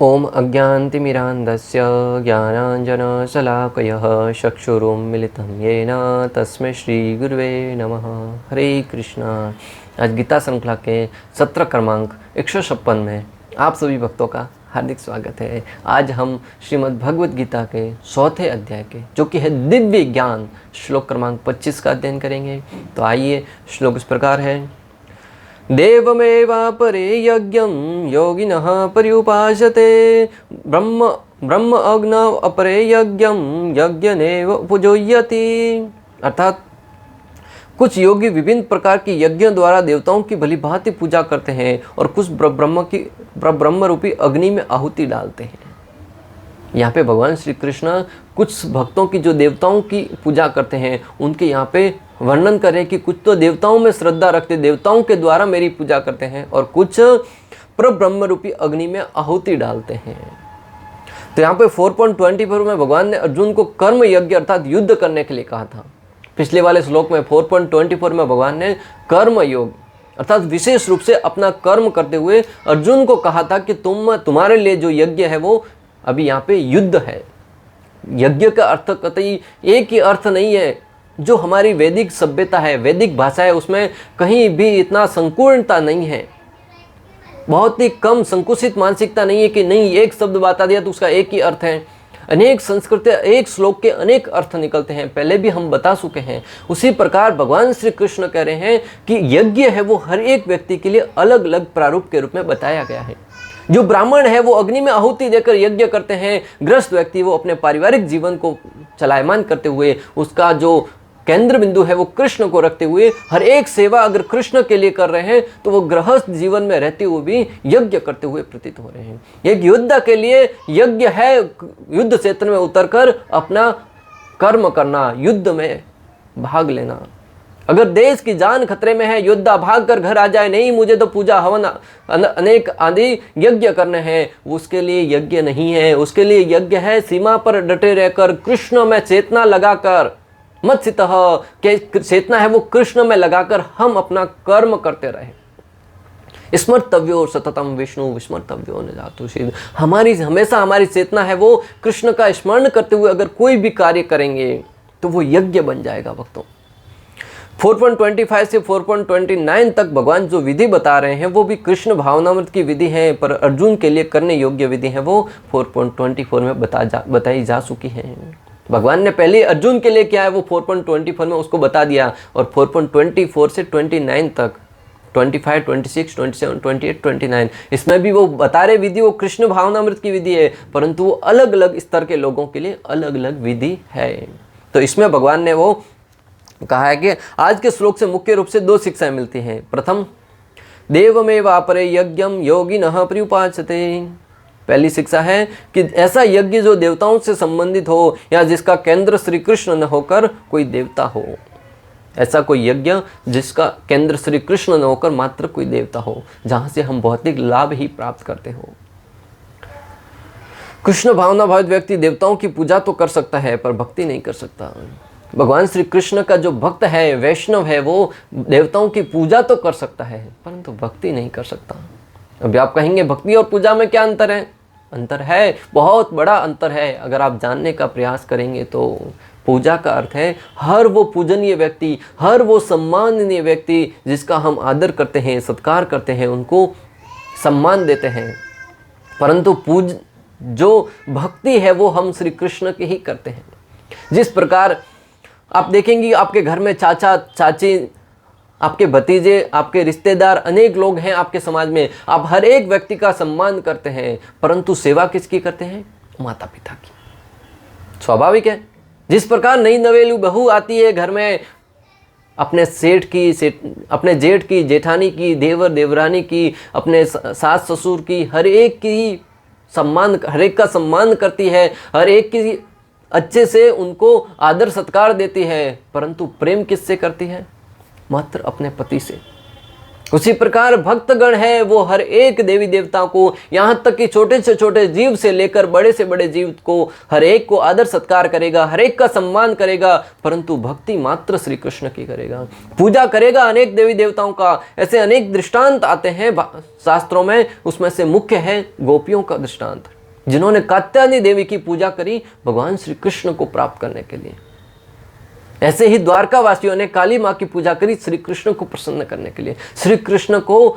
ओम अज्ञानतिमिरान्धस्य ज्ञानाञ्जनशलाकयः चक्षुरुन्मिलितं येन तस्मै श्रीगुरुवे नमः। हरे कृष्णा। आज गीता श्रृंखला के सत्र क्रमांक 156 में आप सभी भक्तों का हार्दिक स्वागत है। आज हम श्रीमद् भगवद गीता के 4थे अध्याय के जो कि है दिव्य ज्ञान श्लोक क्रमांक 25 का अध्ययन करेंगे। तो आइए, श्लोक इस प्रकार है। देवमेवापरे यज्ञं योगिनः पर्युपासते ब्रह्म अग्नौ अपरे यज्ञं यज्ञनेव उपयोज्यति। अर्थात कुछ योगी विभिन्न प्रकार के यज्ञों द्वारा देवताओं की भली भांति पूजा करते हैं और कुछ ब्रह्म रूपी अग्नि में आहुति डालते हैं। यहाँ पे भगवान श्री कृष्ण कुछ भक्तों की जो देवताओं की पूजा करते हैं उनके यहाँ पे वर्णन करें कि कुछ तो देवताओं में श्रद्धा रखते, देवताओं के द्वारा मेरी पूजा करते हैं, और कुछ ब्रह्म रूपी अग्नि में आहुति डालते हैं। तो यहाँ पे 4.24 में भगवान ने अर्जुन को कर्म यज्ञ अर्थात युद्ध करने के लिए कहा था। पिछले वाले श्लोक में 4.24 में भगवान ने कर्म योग अर्थात विशेष रूप से अपना कर्म करते हुए अर्जुन को कहा था कि तुम्हारे लिए जो यज्ञ है वो अभी यहाँ पे युद्ध है। यज्ञ का अर्थ कतई एक ही अर्थ नहीं है। जो हमारी वैदिक सभ्यता है, वैदिक भाषा है, उसमें कहीं भी इतना संपूर्णता नहीं है। बहुत ही कम संकुचित मानसिकता नहीं है कि नहीं एक शब्द बता दिया तो उसका एक ही अर्थ है। अनेक संस्कृत एक श्लोक के अनेक अर्थ निकलते हैं, पहले भी हम बता चुके हैं। उसी प्रकार भगवान श्री कृष्ण कह रहे हैं कि यज्ञ है वो हर एक व्यक्ति के लिए अलग अलग प्रारूप के रूप में बताया गया है। जो ब्राह्मण है वो अग्नि में आहुति देकर यज्ञ करते हैं। गृहस्थ व्यक्ति वो अपने पारिवारिक जीवन को चलायमान करते हुए उसका जो केंद्र बिंदु है वो कृष्ण को रखते हुए हर एक सेवा अगर कृष्ण के लिए कर रहे हैं तो वो गृहस्थ जीवन में रहते हुए भी यज्ञ करते हुए प्रतीत हो रहे हैं। एक योद्धा के लिए यज्ञ है युद्ध क्षेत्र में उतरकर अपना कर्म करना, युद्ध में भाग लेना। अगर देश की जान खतरे में है, योद्धा भाग कर घर आ जाए, नहीं मुझे तो पूजा हवन अनेक आदि यज्ञ करने हैं, उसके लिए यज्ञ नहीं है। उसके लिए यज्ञ है सीमा पर डटे रहकर कृष्ण में चेतना लगाकर, मत सितः के चेतना है वो कृष्ण में लगाकर हम अपना कर्म करते रहे। स्मर्तव्यो सततम विष्णु विस्मर्तव्यो न जातु सिद्ध। हमेशा हमारी चेतना है वो कृष्ण का स्मरण करते हुए अगर कोई भी कार्य करेंगे तो वो यज्ञ बन जाएगा। भक्तों 4.25 से 4.29 तक भगवान जो विधि बता रहे हैं वो भी कृष्ण भावनामृत की विधि है, पर अर्जुन के लिए करने योग्य विधि है वो 4.24 में बताई जा चुकी है। भगवान ने पहले अर्जुन के लिए क्या है वो 4.24 में उसको बता दिया, और 4.24 से 29 तक 25, 26, 27, 28, 29 इसमें भी वो बता रहे विधि वो कृष्ण भावनामृत की विधि है, परंतु वो अलग अलग स्तर के लोगों के लिए अलग अलग विधि है। तो इसमें भगवान ने वो कहा है कि आज के श्लोक से मुख्य रूप से 2 शिक्षाएं मिलती हैं। प्रथम, देवमेवापरे यज्ञं योगिनः पर्युपासते। पहली शिक्षा है कि ऐसा यज्ञ जो देवताओं से संबंधित हो या जिसका केंद्र श्री कृष्ण न होकर कोई देवता हो। ऐसा कोई यज्ञ जिसका केंद्र श्री कृष्ण न होकर मात्र कोई देवता हो, जहां से हम भौतिक लाभ ही प्राप्त करते हो। कृष्ण भावना भावित व्यक्ति देवताओं की पूजा तो कर सकता है पर भक्ति नहीं कर सकता। भगवान श्री कृष्ण का जो भक्त है, वैष्णव है, वो देवताओं की पूजा तो कर सकता है परंतु भक्ति नहीं कर सकता। अभी आप कहेंगे भक्ति और पूजा में क्या अंतर है? अंतर है, बहुत बड़ा अंतर है। अगर आप जानने का प्रयास करेंगे तो पूजा का अर्थ है हर वो पूजनीय व्यक्ति, हर वो सम्माननीय व्यक्ति जिसका हम आदर करते हैं, सत्कार करते हैं, उनको सम्मान देते हैं। परंतु जो भक्ति है वो हम श्री कृष्ण की ही करते हैं। जिस प्रकार आप देखेंगे आपके घर में चाचा चाची, आपके भतीजे, आपके रिश्तेदार, अनेक लोग हैं आपके समाज में, आप हर एक व्यक्ति का सम्मान करते हैं, परंतु सेवा किसकी करते हैं? माता पिता की। स्वाभाविक है। जिस प्रकार नई नवेली बहू आती है घर में, अपने अपने जेठ की, जेठानी की, देवर देवरानी की, अपने सास ससुर की, हर एक का सम्मान करती है, हर एक की अच्छे से उनको आदर सत्कार देती है, परंतु प्रेम किससे करती है? मात्र अपने पति से। उसी प्रकार भक्तगण है वो हर एक देवी देवता को, यहाँ तक कि छोटे से छोटे जीव से लेकर बड़े से बड़े जीव को, हर एक को आदर सत्कार करेगा, हर एक का सम्मान करेगा, परंतु भक्ति मात्र श्री कृष्ण की करेगा। पूजा करेगा अनेक देवी देवताओं का। ऐसे अनेक दृष्टांत आते हैं शास्त्रों में, उसमें से मुख्य है गोपियों का दृष्टांत, जिन्होंने कात्यायनी देवी की पूजा करी भगवान श्री कृष्ण को प्राप्त करने के लिए। ऐसे ही द्वारका वासियों ने काली माँ की पूजा करी श्री कृष्ण को प्रसन्न करने के लिए, श्री कृष्ण को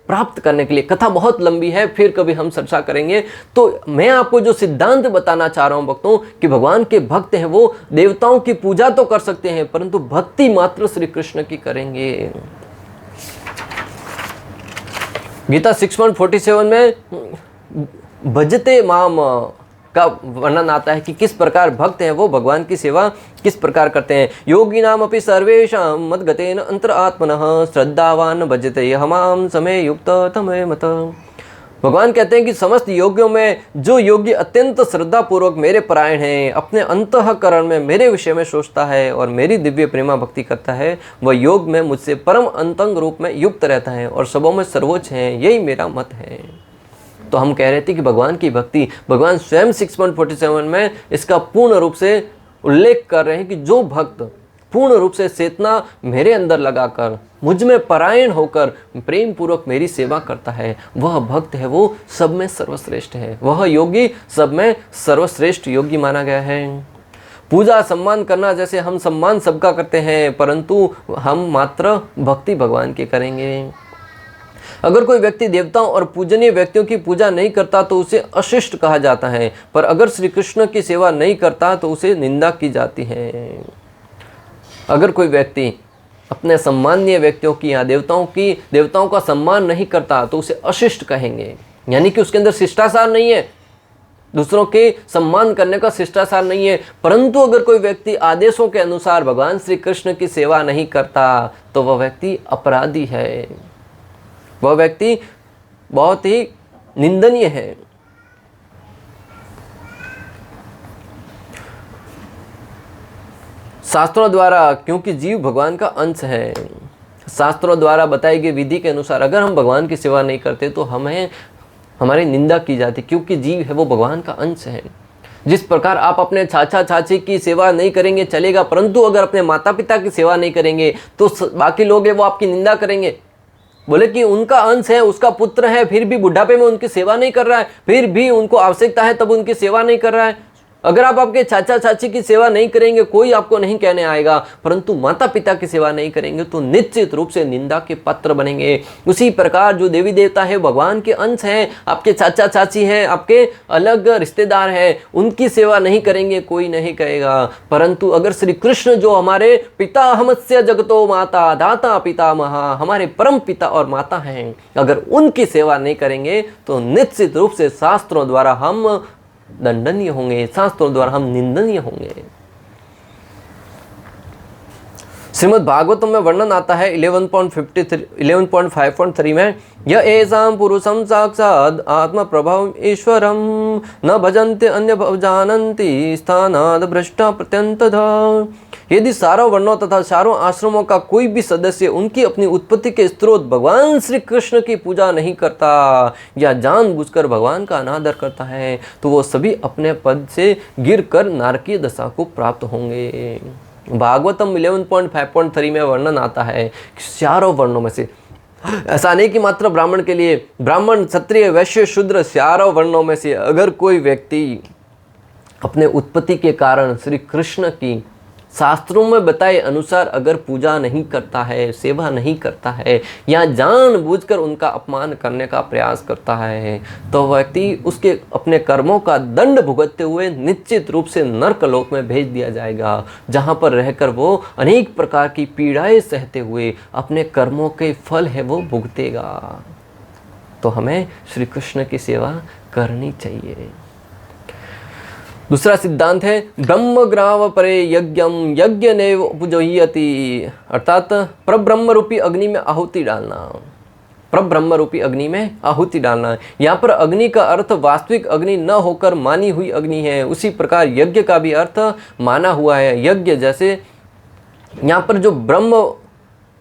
प्राप्त करने के लिए। कथा बहुत लंबी है, फिर कभी हम चर्चा करेंगे। तो मैं आपको जो सिद्धांत बताना चाह रहा हूं भक्तों, कि भगवान के भक्त हैं वो देवताओं की पूजा तो कर सकते हैं, परंतु भक्ति मात्र श्री कृष्ण की करेंगे। गीता 6.47 में भजते माम का वर्णन आता है कि किस प्रकार भक्त हैं वो भगवान की सेवा किस प्रकार करते हैं। योगी नाम अपि सर्वेषां मद्गतेन अंतर आत्मनः श्रद्धावान भजते हमाम समय युक्त तमय मत। भगवान कहते हैं कि समस्त योगियों में जो योगी अत्यंत श्रद्धा पूर्वक मेरे परायण है, अपने अंतःकरण में मेरे विषय में सोचता है और मेरी दिव्य प्रेमा भक्ति करता है, वह योग में मुझसे परम अंतंग रूप में युक्त रहता है और सबों में सर्वोच्च है। यही मेरा मत है। तो हम कह रहे थे कि भगवान की भक्ति, भगवान स्वयं 6.47 में इसका पूर्ण रूप से उल्लेख कर रहे हैं कि जो भक्त पूर्ण रूप से चेतना मेरे अंदर लगाकर मुझ में परायण होकर प्रेम पूर्वक मेरी सेवा करता है, वह भक्त है वो सब में सर्वश्रेष्ठ है। वह योगी सब में सर्वश्रेष्ठ योगी माना गया है। पूजा सम्मान करना, जैसे हम सम्मान सबका करते हैं, परंतु हम मात्र भक्ति भगवान की करेंगे। अगर कोई व्यक्ति देवताओं और पूजनीय व्यक्तियों की पूजा नहीं करता तो उसे अशिष्ट कहा जाता है, पर अगर श्री कृष्ण की सेवा नहीं करता तो उसे निंदा की जाती है। अगर कोई व्यक्ति अपने सम्माननीय व्यक्तियों की या देवताओं का सम्मान नहीं करता तो उसे अशिष्ट कहेंगे, यानी कि उसके अंदर शिष्टाचार नहीं है, दूसरों के सम्मान करने का शिष्टाचार नहीं है। परंतु अगर कोई व्यक्ति आदेशों के अनुसार भगवान श्री कृष्ण की सेवा नहीं करता तो वह व्यक्ति अपराधी है, वह व्यक्ति बहुत ही निंदनीय है। शास्त्रों द्वारा, क्योंकि जीव भगवान का अंश है, शास्त्रों द्वारा बताई गई विधि के अनुसार अगर हम भगवान की सेवा नहीं करते तो हमारी निंदा की जाती, क्योंकि जीव है वो भगवान का अंश है। जिस प्रकार आप अपने चाचा चाची की सेवा नहीं करेंगे चलेगा, परंतु अगर अपने माता पिता की सेवा नहीं करेंगे तो बाकी लोग हैं वो आपकी निंदा करेंगे, बोले कि उनका अंश है, उसका पुत्र है, फिर भी बुढ़ापे में उनकी सेवा नहीं कर रहा है, फिर भी उनको आवश्यकता है तब उनकी सेवा नहीं कर रहा है। अगर आप आपके चाचा चाची की सेवा नहीं करेंगे कोई आपको नहीं कहने आएगा, परंतु माता पिता की सेवा नहीं करेंगे तो निश्चित रूप से निंदा के पात्र बनेंगे। उसी प्रकार जो देवी देवता है भगवान के अंश हैं, आपके चाचा चाची हैं, आपके अलग रिश्तेदार हैं, उनकी सेवा नहीं करेंगे कोई नहीं कहेगा। परंतु अगर श्री कृष्ण जो हमारे पिता हमस्य जगतो माता दाता पितामहा, हमारे परम पिता और माता हैं, अगर उनकी सेवा नहीं करेंगे तो निश्चित रूप से शास्त्रों द्वारा हम दंडनीय होंगे, शास्त्रों द्वारा हम निंदनीय होंगे। श्रीमद् भागवतम में वर्णन आता है 11.5.3 में, य एषां पुरुषं साक्षात् आत्म प्रभव ईश्वरं न भजन्ते अन्य जानन्ति स्थानाद् भ्रष्टा प्रत्यंतधा। यदि चारों वर्णों तथा चारों आश्रमों का कोई भी सदस्य उनकी अपनी उत्पत्ति के स्रोत भगवान श्री कृष्ण की पूजा नहीं करता या जानबूझकर भगवान का अनादर करता है तो वो सभी अपने पद से गिरकर नारकीय दशा को प्राप्त होंगे। भागवतम 11.5.3 में वर्णन आता है कि चारों वर्णों में से, ऐसा नहीं कि मात्र ब्राह्मण के लिए, ब्राह्मण क्षत्रिय वैश्य शूद्र चारों वर्णों में से अगर कोई व्यक्ति अपने उत्पत्ति के कारण श्री कृष्ण की शास्त्रों में बताए अनुसार अगर पूजा नहीं करता है, सेवा नहीं करता है या जानबूझकर उनका अपमान करने का प्रयास करता है तो व्यक्ति उसके अपने कर्मों का दंड भुगतते हुए निश्चित रूप से नरकलोक में भेज दिया जाएगा, जहाँ पर रहकर वो अनेक प्रकार की पीड़ाएं सहते हुए अपने कर्मों के फल है वो भुगतेगा। तो हमें श्री कृष्ण की सेवा करनी चाहिए। दूसरा सिद्धांत है ब्रह्म ग्राव परे यज्ञम यज्ञ नेव पूजयति, अर्थात परब्रह्म रूपी अग्नि में आहुति डालना, परब्रह्म रूपी अग्नि में आहुति डालना। यहाँ पर अग्नि का अर्थ वास्तविक अग्नि न होकर मानी हुई अग्नि है, उसी प्रकार यज्ञ का भी अर्थ माना हुआ है यज्ञ। जैसे यहाँ पर जो ब्रह्म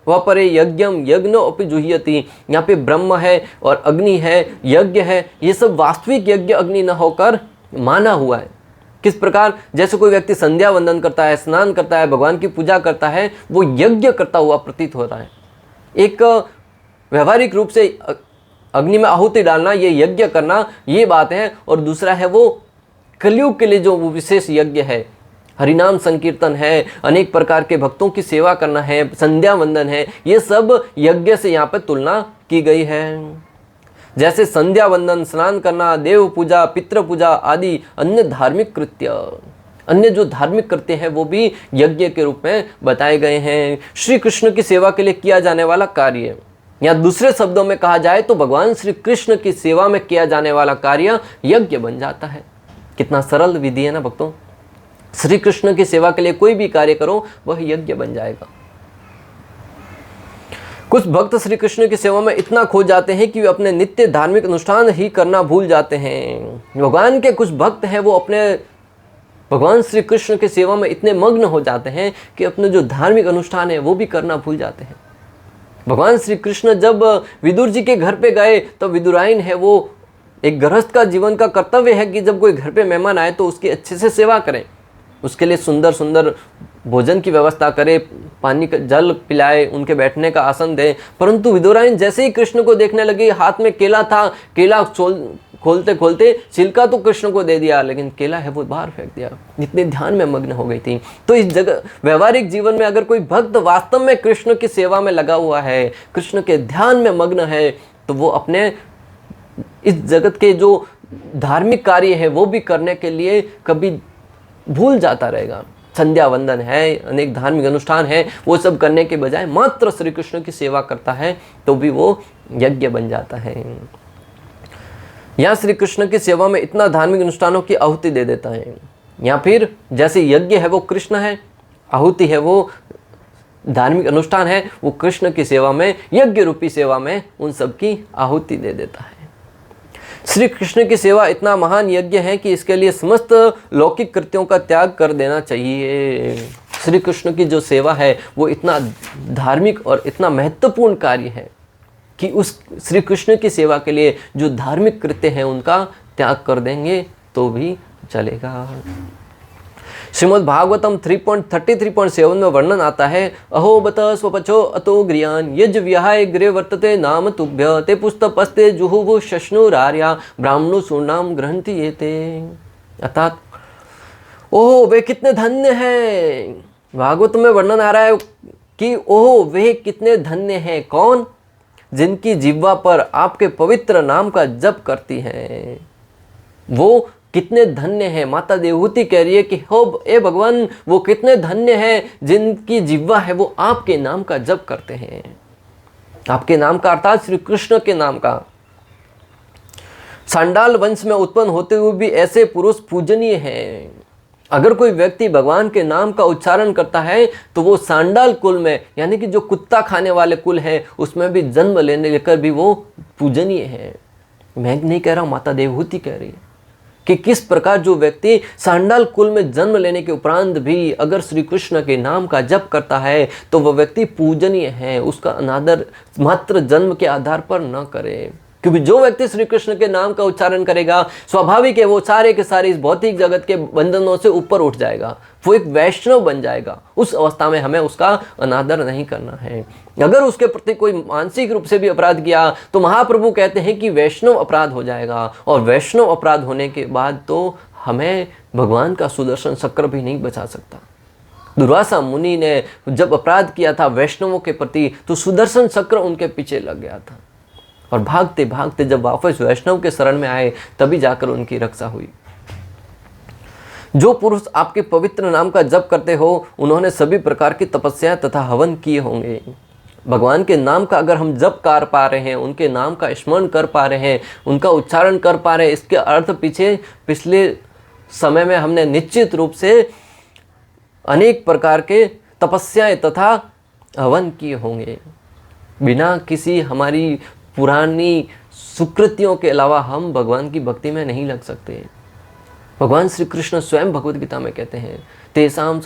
वह परे यज्ञम यज्ञ अपि जुह्यति। यहाँ पे ब्रह्म है और अग्नि है, यज्ञ है, ये सब वास्तविक यज्ञ अग्नि न होकर माना हुआ है। किस प्रकार, जैसे कोई व्यक्ति संध्या वंदन करता है, स्नान करता है, भगवान की पूजा करता है, वो यज्ञ करता हुआ प्रतीत हो रहा है। एक व्यवहारिक रूप से अग्नि में आहुति डालना, ये यज्ञ करना, ये बात है। और दूसरा है वो कलयुग के लिए जो वो विशेष यज्ञ है, हरिनाम संकीर्तन है, अनेक प्रकार के भक्तों की सेवा करना है, संध्या वंदन है, ये सब यज्ञ से यहाँ पर तुलना की गई है। जैसे संध्या वंदन, स्नान करना, देव पूजा, पितृ पूजा आदि अन्य धार्मिक कृत्य, अन्य जो धार्मिक कृत्य हैं वो भी यज्ञ के रूप में बताए गए हैं। श्री कृष्ण की सेवा के लिए किया जाने वाला कार्य, या दूसरे शब्दों में कहा जाए तो भगवान श्री कृष्ण की सेवा में किया जाने वाला कार्य यज्ञ बन जाता है। कितना सरल विधि है ना भक्तों। श्री कृष्ण की सेवा के लिए कोई भी कार्य करो वह यज्ञ बन जाएगा। कुछ भक्त श्री कृष्ण की सेवा में इतना खो जाते हैं कि वे अपने नित्य धार्मिक अनुष्ठान ही करना भूल जाते हैं। भगवान के कुछ भक्त हैं, वो अपने भगवान श्री कृष्ण की सेवा में इतने मग्न हो जाते हैं कि अपने जो धार्मिक अनुष्ठान है वो भी करना भूल जाते हैं। भगवान श्री कृष्ण जब विदुर जी के घर पे गए तो विदुराइन है, वो एक गृहस्थ का जीवन का कर्तव्य है कि जब कोई घर पे मेहमान आए तो उसकी अच्छे से सेवा करें, उसके लिए सुंदर सुंदर भोजन की व्यवस्था करे, पानी का जल पिलाए, उनके बैठने का आसन दे। परंतु विदुराइन जैसे ही कृष्ण को देखने लगी, हाथ में केला था, केला खोलते खोलते छिलका तो कृष्ण को दे दिया, लेकिन केला है वो बाहर फेंक दिया, इतने ध्यान में मग्न हो गई थी। तो इस जगह व्यवहारिक जीवन में अगर कोई भक्त वास्तव में कृष्ण की सेवा में लगा हुआ है, कृष्ण के ध्यान में मग्न है, तो वो अपने इस जगत के जो धार्मिक कार्य है वो भी करने के लिए कभी भूल जाता रहेगा। संध्या वंदन है, अनेक धार्मिक अनुष्ठान है, वो सब करने के बजाय मात्र श्री कृष्ण की सेवा करता है तो भी वो यज्ञ बन जाता है। यहाँ श्री कृष्ण की सेवा में इतना धार्मिक अनुष्ठानों की आहुति दे देता है। या फिर जैसे यज्ञ है वो कृष्ण है, आहुति है वो धार्मिक अनुष्ठान है, वो कृष्ण की सेवा में, यज्ञ रूपी सेवा में उन सब की आहुति दे देता है। श्री कृष्ण की सेवा इतना महान यज्ञ है कि इसके लिए समस्त लौकिक कृत्यों का त्याग कर देना चाहिए। श्री कृष्ण की जो सेवा है वो इतना धार्मिक और इतना महत्वपूर्ण कार्य है कि उस श्री कृष्ण की सेवा के लिए जो धार्मिक कृत्य हैं उनका त्याग कर देंगे तो भी चलेगा। श्रीमद् भागवतम 3.33.7 में वर्णन आता है, अहो बत स्वपचो अतो गृहान यज विहाय गृह वर्तते नाम तुभ्य ते पुस्तपस्ते जुहुवु शश्नुरार्या ब्राह्मणु सूर्णाम ग्रहंति ये ते। अर्थात ओह वे कितने धन्य हैं। भागवत में वर्णन आ रहा है कि ओह वे कितने धन्य हैं। कौन? जिनकी जिह्वा पर आपके पवित्र नाम का जप करती हैं, वो कितने धन्य हैं। माता देवहूति कह रही है कि हो ए भगवान, वो कितने धन्य हैं जिनकी जिह्वा है वो आपके नाम का जप करते हैं। आपके नाम का अर्थात श्री कृष्ण के नाम का। सांडाल वंश में उत्पन्न होते हुए भी ऐसे पुरुष पूजनीय हैं। अगर कोई व्यक्ति भगवान के नाम का उच्चारण करता है तो वो सांडाल कुल में, यानी कि जो कुत्ता खाने वाले कुल है, उसमें भी जन्म लेने लेकर भी वो पूजनीय है। मैं नहीं कह रहा हूं, माता देवहूति कह रही है कि किस प्रकार जो व्यक्ति सांडाल कुल में जन्म लेने के उपरांत भी अगर श्री कृष्ण के नाम का जप करता है तो वह व्यक्ति पूजनीय है। उसका अनादर मात्र जन्म के आधार पर न करे, क्योंकि जो व्यक्ति श्री कृष्ण के नाम का उच्चारण करेगा स्वाभाविक है वो सारे के सारे इस भौतिक जगत के बंधनों से ऊपर उठ जाएगा, वो एक वैष्णव बन जाएगा। उस अवस्था में हमें उसका अनादर नहीं करना है। अगर उसके प्रति कोई मानसिक रूप से भी अपराध किया तो महाप्रभु कहते हैं कि वैष्णव अपराध हो जाएगा, और वैष्णव अपराध होने के बाद तो हमें भगवान का सुदर्शन चक्र भी नहीं बचा सकता। दुर्वासा मुनि ने जब अपराध किया था वैष्णवों के प्रति तो सुदर्शन चक्र उनके पीछे लग गया था, और भागते भागते जब वापस वैष्णव के शरण में आए तभी जाकर उनकी रक्षा हुई। जो पुरुष आपके पवित्र नाम का जप करते हो उन्होंने सभी प्रकार की तपस्या तथा हवन किए होंगे। भगवान के नाम का अगर हम जप कर पा रहे हैं, उनके नाम का स्मरण कर पा रहे हैं, उनका उच्चारण कर पा रहे हैं, इसके अर्थ पिछले समय में हमने निश्चित रूप से अनेक प्रकार के तपस्याएं तथा हवन किए होंगे। बिना किसी हमारी पुरानी सुकृतियों के अलावा हम भगवान की भक्ति में नहीं लग सकते। भगवान श्री कृष्ण स्वयं भगवद गीता में कहते हैं, तेषां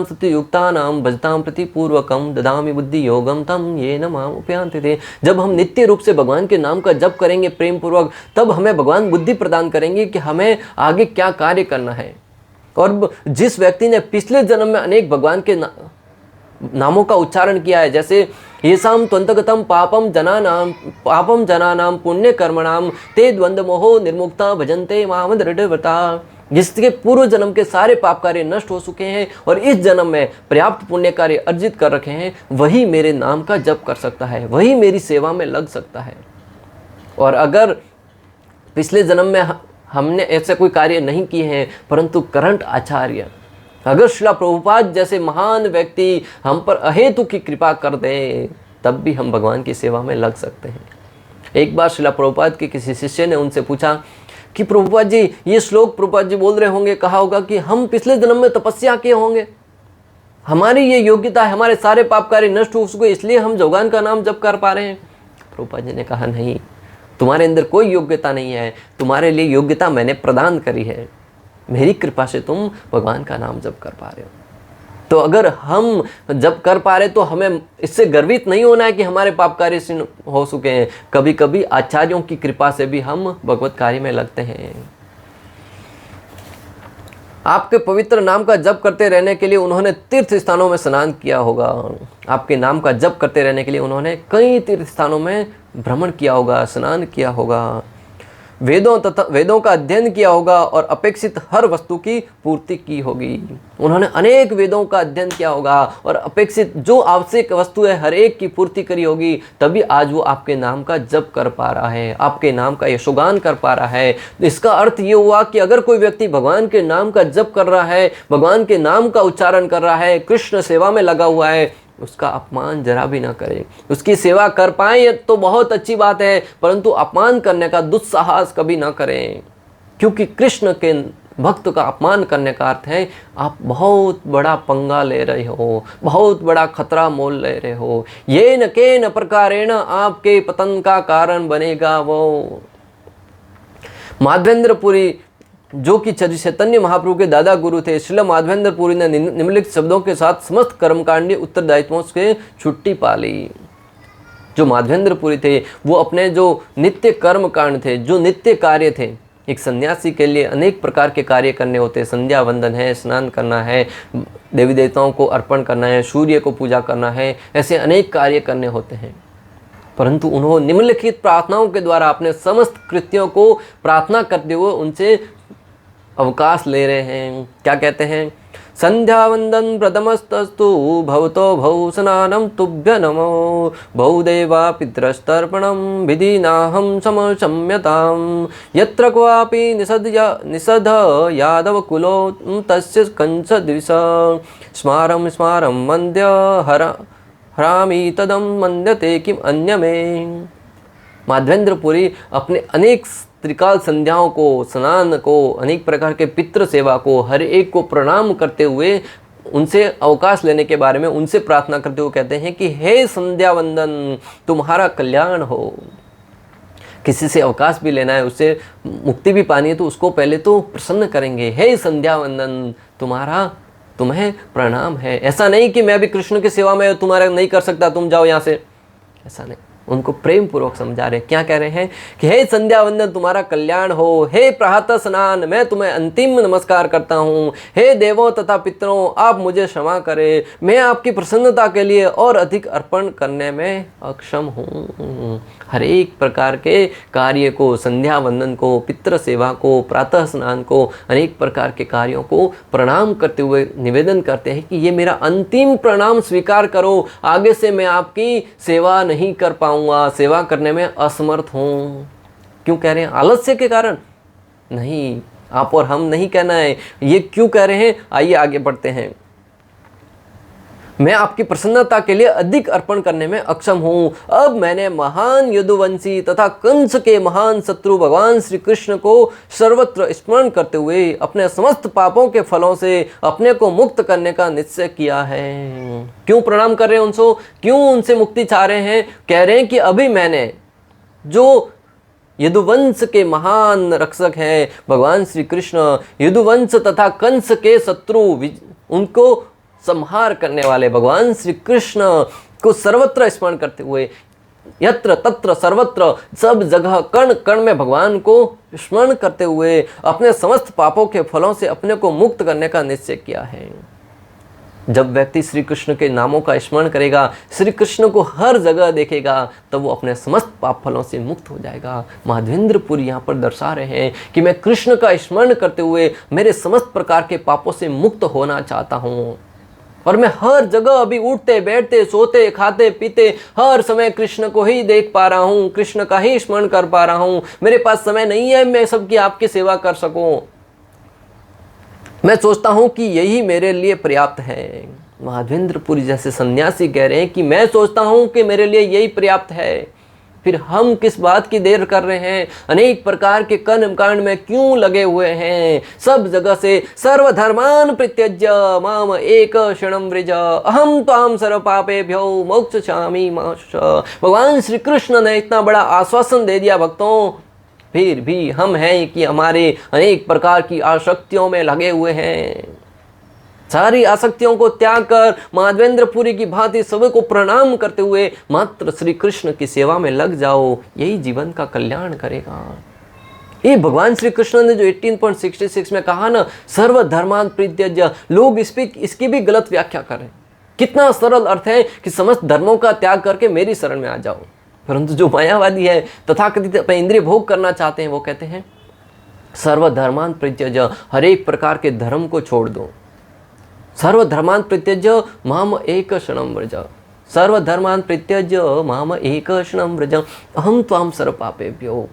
सत्य युक्तानां भजतां प्रति पूर्वकम ददामि बुद्धि योगम तम येन माम उपयान्ति ते। जब हम नित्य रूप से भगवान के नाम का जप करेंगे प्रेम पूर्वक, तब हमें भगवान बुद्धि प्रदान करेंगे कि हमें आगे क्या कार्य करना है। और जिस व्यक्ति ने पिछले जन्म में अनेक भगवान के नामों का उच्चारण किया है, जैसे येषां त्वन्तगतं पापम जनानां पुण्य कर्मणाम ते द्वंद्व मोहो निर्मुक्ता भजन्ते माम दृढ़व्रता, जिसके पूर्व जन्म के सारे पाप कार्य नष्ट हो चुके हैं और इस जन्म में पर्याप्त पुण्य कार्य अर्जित कर रखे हैं, वही मेरे नाम का जप कर सकता है, वही मेरी सेवा में लग सकता है। और अगर पिछले जन्म में हमने ऐसे कोई कार्य नहीं किए हैं, परंतु करंट आचार्य, अगर श्रील प्रभुपाद जैसे महान व्यक्ति हम पर अहेतु की कृपा कर दे, तब भी हम भगवान की सेवा में लग सकते हैं। एक बार श्रील प्रभुपाद के किसी शिष्य ने उनसे पूछा कि प्रभुपाद जी, ये श्लोक प्रभुपाद जी बोल रहे होंगे, कहा होगा कि हम पिछले जन्म में तपस्या किए होंगे, हमारी ये योग्यता है, हमारे सारे पाप कार्य नष्ट हो चुके, इसलिए हम भगवान का नाम जप कर पा रहे हैं। प्रभुपाद जी ने कहा, नहीं, तुम्हारे अंदर कोई योग्यता नहीं है, तुम्हारे लिए योग्यता मैंने प्रदान करी है, मेरी कृपा से तुम भगवान का नाम जप कर पा रहे हो। तो अगर हम जप कर पा रहे तो हमें इससे गर्वित नहीं होना है कि हमारे पाप कार्य हो चुके हैं। कभी कभी आचार्यों की कृपा से भी हम भगवत कार्य में लगते हैं। आपके पवित्र नाम का जप करते रहने के लिए उन्होंने तीर्थ स्थानों में स्नान किया होगा। आपके नाम का जप करते रहने के लिए उन्होंने कई तीर्थ स्थानों में भ्रमण किया होगा, स्नान किया होगा, वेदों का अध्ययन किया होगा और अपेक्षित हर वस्तु की पूर्ति की होगी। उन्होंने अनेक वेदों का अध्ययन किया होगा और अपेक्षित जो आवश्यक वस्तु है हर एक की पूर्ति करी होगी, तभी आज वो आपके नाम का जप कर पा रहा है, आपके नाम का यशोगान कर पा रहा है। इसका अर्थ ये हुआ कि अगर कोई व्यक्ति भगवान के नाम का जप कर रहा है, भगवान के नाम का उच्चारण कर रहा है, कृष्ण सेवा में लगा हुआ है, उसका अपमान जरा भी ना करें। उसकी सेवा कर पाए ये तो बहुत अच्छी बात है, परंतु अपमान करने का दुस्साहस कभी ना करें, क्योंकि कृष्ण के भक्त का अपमान करने का अर्थ है आप बहुत बड़ा पंगा ले रहे हो, बहुत बड़ा खतरा मोल ले रहे हो। ये न के न प्रकारेण आपके पतन का कारण बनेगा वो। माधवेंद्रपुरी जो कि चैतन्य महाप्रभु के दादा गुरु थे, श्रील माधवेंद्रपुरी ने निम्नलिखित शब्दों के साथ समस्त कर्मकांडी उत्तरदायित्वों से छुट्टी पा ली। जो माधवेंद्रपुरी थे वो अपने जो नित्य कर्म कांड थे, जो नित्य कार्य थे, एक सन्यासी के लिए अनेक प्रकार के कार्य करने होते हैं। संध्या वंदन है, स्नान करना है, देवी देवताओं को अर्पण करना है, सूर्य को पूजा करना है, ऐसे अनेक कार्य करने होते हैं। परंतु उन्होंने निम्नलिखित प्रार्थनाओं के द्वारा अपने समस्त कृत्यों को प्रार्थना करते हुए उनसे अवकाश ले रहे हैं। क्या कहते हैं? संध्या वंदन प्रथमस्तस्तु भवतो भव स्नानम तुभ्य नमो भव देवा पितृस्तर्पणम विधिनाहं समक्षम्यताम यत्र क्वापि निषद यादव कुलो तस्य कंस द्विष स्मारं स्मारं वन्द्य हरामि तदं वन्द्यते किम अन्य में। माधवेंद्रपुरी अपने अनेक त्रिकाल संध्याओं को, स्नान को, अनेक प्रकार के पितृ सेवा को, हर एक को प्रणाम करते हुए उनसे अवकाश लेने के बारे में उनसे प्रार्थना करते हुए कहते हैं कि हे संध्या वंदन, तुम्हारा कल्याण हो। किसी से अवकाश भी लेना है, उससे मुक्ति भी पानी है, तो उसको पहले तो प्रसन्न करेंगे। हे संध्या वंदन, तुम्हें प्रणाम है। ऐसा नहीं कि मैं भी कृष्ण की सेवा में तुम्हारा नहीं कर सकता, तुम जाओ यहाँ से, ऐसा नहीं। उनको प्रेम पूर्वक समझा रहे। क्या कह रहे हैं कि हे संध्या वंदन, तुम्हारा कल्याण हो। हे प्रातः स्नान, मैं तुम्हें अंतिम नमस्कार करता हूँ। हे देवों तथा पितरों, आप मुझे क्षमा करें, मैं आपकी प्रसन्नता के लिए और अधिक अर्पण करने में अक्षम हूँ। हर एक प्रकार के कार्य को, संध्या वंदन को, पितृ सेवा को, प्रातः स्नान को, अनेक प्रकार के कार्यों को प्रणाम करते हुए निवेदन करते हैं कि ये मेरा अंतिम प्रणाम स्वीकार करो, आगे से मैं आपकी सेवा नहीं कर पाऊँ, सेवा करने में असमर्थ हूं। क्यों कह रहे हैं? आलस्य के कारण नहीं, आप और हम नहीं कहना है। ये क्यों कह रहे हैं? आइए आगे बढ़ते हैं। मैं आपकी प्रसन्नता के लिए अधिक अर्पण करने में अक्षम हूं। अब मैंने महान यदुवंशी तथा कंस के महान शत्रु भगवान श्री कृष्ण को सर्वत्र स्मरण करते हुए अपने समस्त पापों के फलों से अपने को मुक्त करने का निश्चय किया है। क्यों प्रणाम कर रहे हैं उनको? क्यों उनसे मुक्ति चाह रहे हैं? कह रहे हैं कि अभी मैंने जो यदुवंश के महान रक्षक हैं भगवान श्री कृष्ण। यदुवंश तथा कंस के शत्रु उनको संहार करने वाले भगवान श्री कृष्ण को सर्वत्र स्मरण करते हुए, यत्र तत्र सर्वत्र सब जगह कण कण में भगवान को स्मरण करते हुए अपने समस्त पापों के फलों से अपने को मुक्त करने का निश्चय किया है। जब व्यक्ति श्री कृष्ण के नामों का स्मरण करेगा, श्री कृष्ण को हर जगह देखेगा, तब वो अपने समस्त पाप फलों से मुक्त हो जाएगा। माधवेंद्र पुरी यहाँ पर दर्शा रहे हैं कि मैं कृष्ण का स्मरण करते हुए मेरे समस्त प्रकार के पापों से मुक्त होना चाहता हूँ, और मैं हर जगह अभी उठते बैठते सोते खाते पीते हर समय कृष्ण को ही देख पा रहा हूँ, कृष्ण का ही स्मरण कर पा रहा हूँ। मेरे पास समय नहीं है मैं सबकी आपकी सेवा कर सकूं। मैं सोचता हूँ कि यही मेरे लिए पर्याप्त है। माधवेंद्र पुरी जैसे सन्यासी कह रहे हैं कि मैं सोचता हूँ कि मेरे लिए यही पर्याप्त है। फिर हम किस बात की देर कर रहे हैं? अनेक प्रकार के कर्म कांड में क्यों लगे हुए हैं? सब जगह से सर्वधर्मान परित्यज्य माम एक शरणं व्रज अहम त्वां सर्व पापेभ्यो मोक्षयिष्यामि मा शुचः। भगवान श्री कृष्ण ने इतना बड़ा आश्वासन दे दिया भक्तों, फिर भी हम हैं कि हमारे अनेक प्रकार की आसक्तियों में लगे हुए हैं। सारी आसक्तियों को त्याग कर माधवेंद्र पुरी की भांति सभी को प्रणाम करते हुए मात्र श्री कृष्ण की सेवा में लग जाओ, यही जीवन का कल्याण करेगा। ये भगवान श्री कृष्ण ने जो 18.66 में कहा ना, सर्वधर्मान परित्यज्य, लोग इसकी भी गलत व्याख्या करें। कितना सरल अर्थ है कि समस्त धर्मों का त्याग करके मेरी शरण में आ जाओ। परंतु जो मायावादी है, तथाकथित अपने इंद्रिय भोग करना चाहते हैं, वो कहते हैं सर्वधर्मान परित्यज्य, हर एक प्रकार के धर्म को छोड़ दो। सर्वधर्मान परित्यज्य माम एक शरणं व्रज, सर्वधर्मान परित्यज्य माम एक शरणं व्रज अहम त्वां सर्व पापेभ्यो।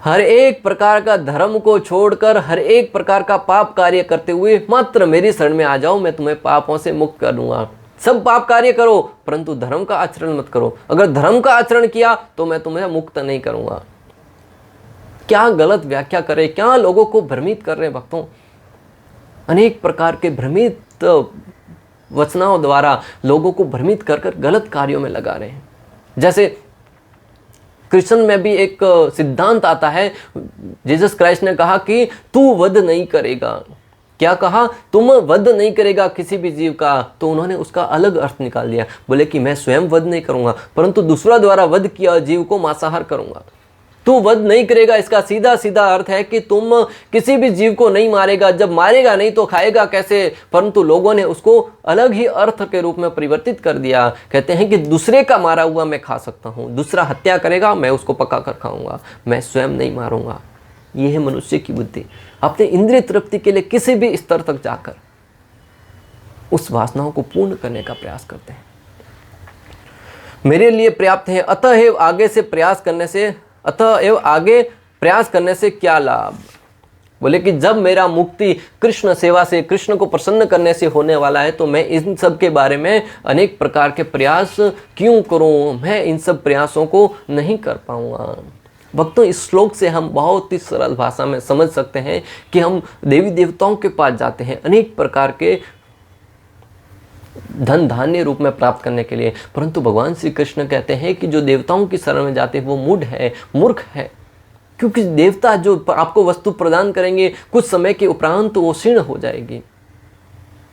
हर एक प्रकार का धर्म को छोड़कर हर एक प्रकार का पाप कार्य करते हुए मात्र मेरी शरण में आ जाओ, मैं तुम्हें पापों से मुक्त कर दूंगा। सब पाप कार्य करो परंतु धर्म का आचरण मत करो। अगर धर्म का आचरण किया तो मैं तुम्हें मुक्त नहीं करूंगा। क्या गलत व्याख्या करें, क्या लोगों को भ्रमित कर रहे हैं भक्तों। अनेक प्रकार के भ्रमित वचनों द्वारा लोगों को भ्रमित कर कर गलत कार्यों में लगा रहे हैं। जैसे कृष्ण में भी एक सिद्धांत आता है, जीसस क्राइस्ट ने कहा कि तू वध नहीं करेगा। क्या कहा? तुम वध नहीं करेगा किसी भी जीव का। तो उन्होंने उसका अलग अर्थ निकाल दिया, बोले कि मैं स्वयं वध नहीं करूंगा परंतु दूसरा द्वारा वध किया जीव को मांसाहार करूंगा। तू वध नहीं करेगा, इसका सीधा सीधा अर्थ है कि तुम किसी भी जीव को नहीं मारेगा। जब मारेगा नहीं तो खाएगा कैसे? परंतु लोगों ने उसको अलग ही अर्थ के रूप में परिवर्तित कर दिया। कहते हैं कि दूसरे का मारा हुआ मैं खा सकता हूँ, दूसरा हत्या करेगा मैं उसको पका कर खाऊंगा, मैं स्वयं नहीं मारूंगा। ये है मनुष्य की बुद्धि। अपने इंद्रिय तृप्ति के लिए किसी भी स्तर तक जाकर उस वासनाओं को पूर्ण करने का प्रयास करते हैं। मेरे लिए पर्याप्त है, अतएव आगे प्रयास करने से क्या लाभ? बोले कि जब मेरा मुक्ति कृष्ण सेवा से, कृष्ण को प्रसन्न करने से होने वाला है, तो मैं इन सब के बारे में अनेक प्रकार के प्रयास क्यों करूं? मैं इन सब प्रयासों को नहीं कर पाऊंगा। भक्तों, इस श्लोक से हम बहुत ही सरल भाषा में समझ सकते हैं कि हम देवी देवताओं के पास जाते हैं अनेक प्रकार के धन धान्य रूप में प्राप्त करने के लिए, परंतु भगवान श्री कृष्ण कहते हैं कि जो देवताओं की शरण में जाते हैं वो मूढ़ है, मूर्ख है। क्योंकि देवता जो आपको वस्तु प्रदान करेंगे कुछ समय के उपरांत वो क्षीण हो जाएगी।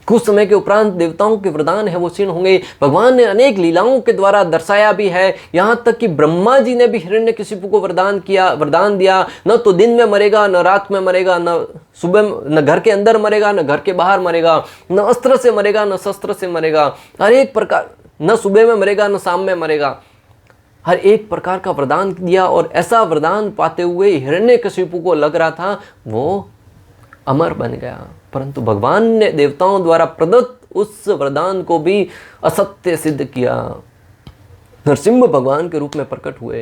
कुछ समय के उपरांत देवताओं के वरदान है वो क्षीण होंगे। भगवान ने अनेक लीलाओं के द्वारा दर्शाया भी है। यहाँ तक कि ब्रह्मा जी ने भी हिरण्यकशिपु को वरदान दिया, न तो दिन में मरेगा न रात में मरेगा, न सुबह न घर के अंदर मरेगा न घर के बाहर मरेगा, न अस्त्र से मरेगा न शस्त्र से मरेगा। हर एक प्रकार, न सुबह में मरेगा न शाम में मरेगा। हर एक प्रकार का वरदान दिया और ऐसा वरदान पाते हुए हिरण्यकशिपु को लग रहा था वो अमर बन गया। परंतु भगवान ने देवताओं द्वारा प्रदत्त उस वरदान को भी असत्य सिद्ध किया। नरसिंह भगवान के रूप में प्रकट हुए,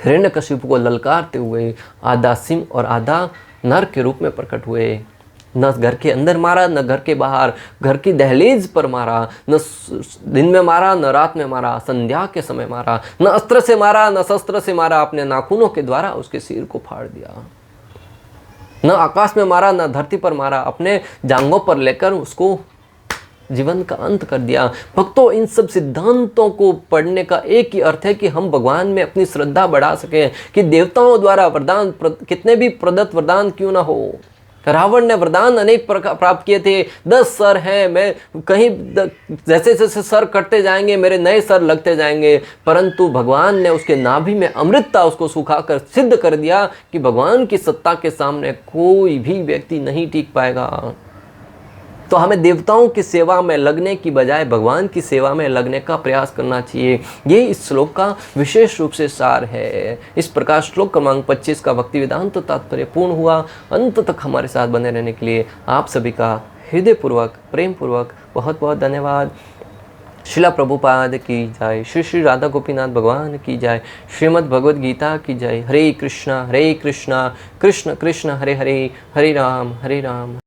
हिरण्यकशिपु को ललकारते हुए आधा सिंह और आधा नर के रूप में प्रकट हुए। न घर के अंदर मारा न घर के बाहर, घर की दहलीज पर मारा, न दिन में मारा न रात में मारा, संध्या के समय मारा, न अस्त्र से मारा न शस्त्र से मारा, अपने नाखूनों के द्वारा उसके सिर को फाड़ दिया। न आकाश में मारा न धरती पर मारा, अपने जांघों पर लेकर उसको जीवन का अंत कर दिया। भक्तों, इन सब सिद्धांतों को पढ़ने का एक ही अर्थ है कि हम भगवान में अपनी श्रद्धा बढ़ा सकें, कि देवताओं द्वारा वरदान कितने भी प्रदत्त वरदान क्यों ना हो। रावण ने वरदान अनेक प्रकार प्राप्त किए थे, 10 सर हैं, मैं कहीं जैसे जैसे सर कटते जाएंगे मेरे नए सर लगते जाएंगे, परंतु भगवान ने उसके नाभि में अमृत था, उसको सुखाकर सिद्ध कर दिया कि भगवान की सत्ता के सामने कोई भी व्यक्ति नहीं टिक पाएगा। तो हमें देवताओं की सेवा में लगने की बजाय भगवान की सेवा में लगने का प्रयास करना चाहिए। ये इस श्लोक का विशेष रूप से सार है। इस प्रकार श्लोक क्रमांक 25 का भक्ति वेदांत तात्पर्य पूर्ण हुआ। अंत तक हमारे साथ बने रहने के लिए आप सभी का हृदयपूर्वक प्रेम पूर्वक बहुत बहुत धन्यवाद। शिला प्रभुपाद की जय, श्री श्री राधा गोपीनाथ भगवान की जय, श्रीमद् भगवद गीता की जय। हरे कृष्णा कृष्ण कृष्ण हरे हरे, हरे राम